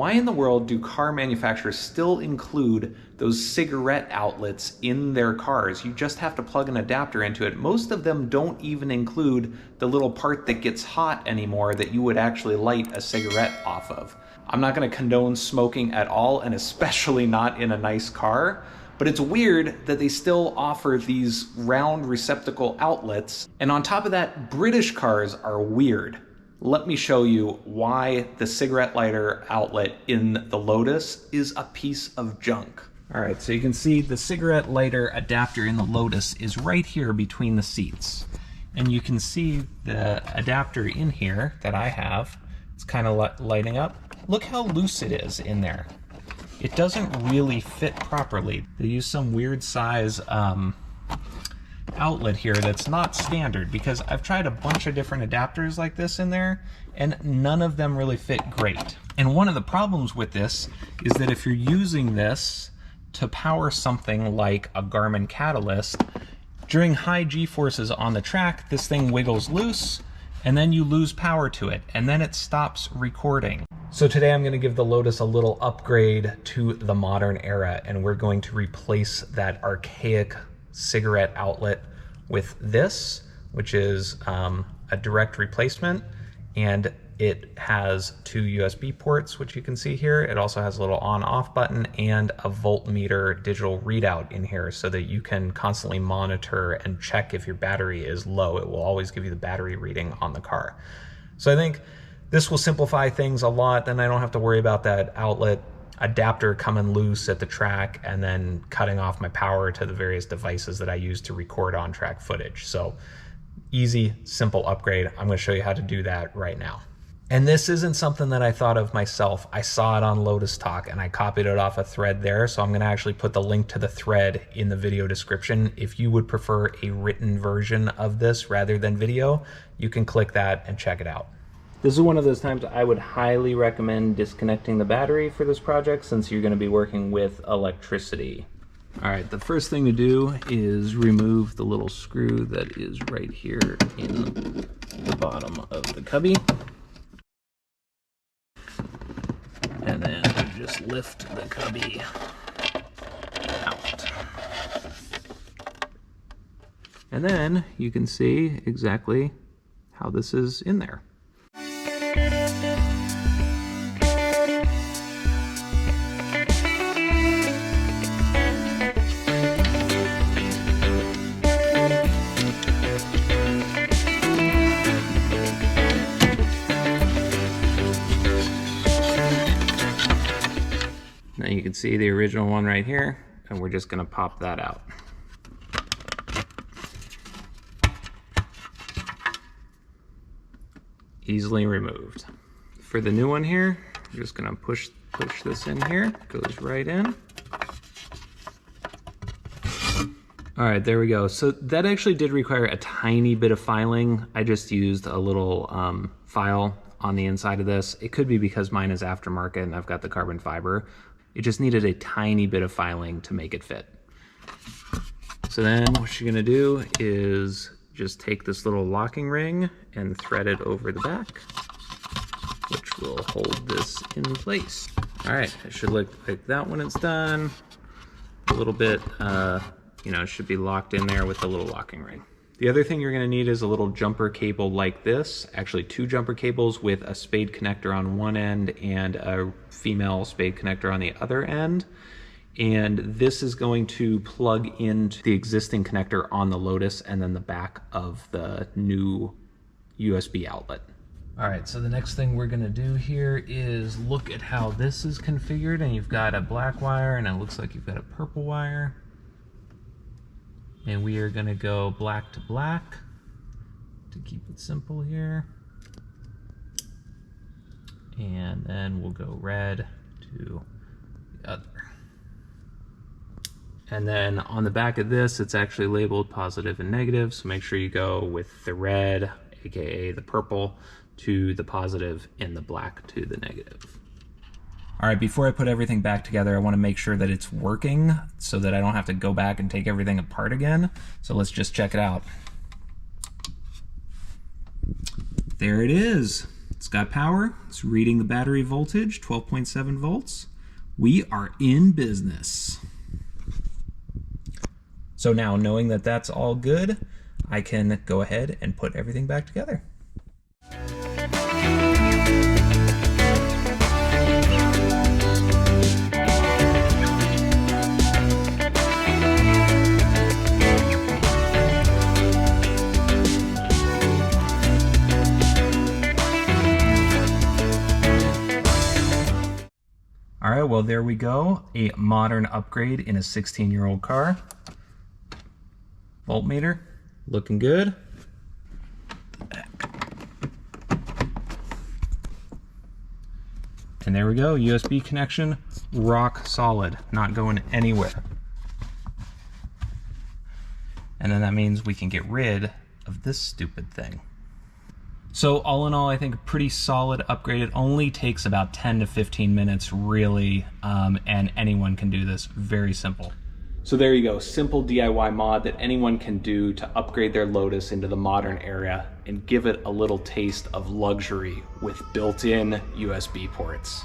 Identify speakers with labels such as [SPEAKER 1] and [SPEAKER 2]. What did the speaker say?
[SPEAKER 1] Why in the world do car manufacturers still include those cigarette outlets in their cars? You just have to plug an adapter into it. Most of them don't even include the little part that gets hot anymore that you would actually light a cigarette off of. I'm not going to condone smoking at all, and especially not in a nice car, but it's weird that they still offer these round receptacle outlets. And on top of that, British cars are weird. Let me show you why the cigarette lighter outlet in the Lotus is a piece of junk. All right, so you can see the cigarette lighter adapter in the Lotus is right here between the seats. And you can see the adapter in here that I have. It's kind of lighting up. Look how loose it is in there. It doesn't really fit properly. They use some weird size outlet here that's not standard, because I've tried a bunch of different adapters like this in there and none of them really fit great. And one of the problems with this is that if you're using this to power something like a Garmin Catalyst, during high G-forces on the track, this thing wiggles loose and then you lose power to it and then it stops recording. So today I'm going to give the Lotus a little upgrade to the modern era, and we're going to replace that archaic cigarette outlet with this, which is a direct replacement, and it has 2 USB ports, which you can see here. It also has a little on-off button and a voltmeter digital readout in here so that you can constantly monitor and check if your battery is low. It will always give you the battery reading on the car. So I think this will simplify things a lot. Then I don't have to worry about that outlet adapter coming loose at the track and then cutting off my power to the various devices that I use to record on-track footage. So easy, simple upgrade. I'm going to show you how to do that right now. And this isn't something that I thought of myself. I saw it on Lotus Talk and I copied it off a thread there. So I'm going to actually put the link to the thread in the video description. If you would prefer a written version of this rather than video, you can click that and check it out. This is one of those times I would highly recommend disconnecting the battery for this project, since you're going to be working with electricity. All right, the first thing to do is remove the little screw that is right here in the bottom of the cubby. And then you just lift the cubby out. And then you can see exactly how this is in there. Now you can see the original one right here, and we're just going to pop that out. Easily removed. For the new one here, I'm just going to push this in here. Goes right in. All right, there we go. So that actually did require a tiny bit of filing. I just used a little file on the inside of this. It could be because mine is aftermarket and I've got the carbon fiber. It just needed a tiny bit of filing to make it fit. So then what you're gonna do is just take this little locking ring and thread it over the back, which will hold this in place. All right, it should look like that when it's done. A little bit, you know, it should be locked in there with the little locking ring. The other thing you're gonna need is a little jumper cable like this, actually 2 jumper cables with a spade connector on one end and a female spade connector on the other end. And this is going to plug into the existing connector on the Lotus and then the back of the new USB outlet. All right, so the next thing we're gonna do here is look at how this is configured, and you've got a black wire and it looks like you've got a purple wire. And we are gonna go black to black to keep it simple here. And then we'll go red to the other. And then on the back of this, it's actually labeled positive and negative. So make sure you go with the red, AKA the purple, to the positive and the black to the negative. All right, before I put everything back together, I want to make sure that it's working so that I don't have to go back and take everything apart again. So let's just check it out. There it is. It's got power. It's reading the battery voltage, 12.7 volts. We are in business. So now, knowing that that's all good, I can go ahead and put everything back together. All right, well, there we go. A modern upgrade in a 16-year-old car. Voltmeter, looking good. And there we go, USB connection, rock solid, not going anywhere. And then that means we can get rid of this stupid thing. So all in all, I think a pretty solid upgrade. It only takes about 10 to 15 minutes really, and anyone can do this, very simple. So there you go, simple DIY mod that anyone can do to upgrade their Lotus into the modern era and give it a little taste of luxury with built-in USB ports.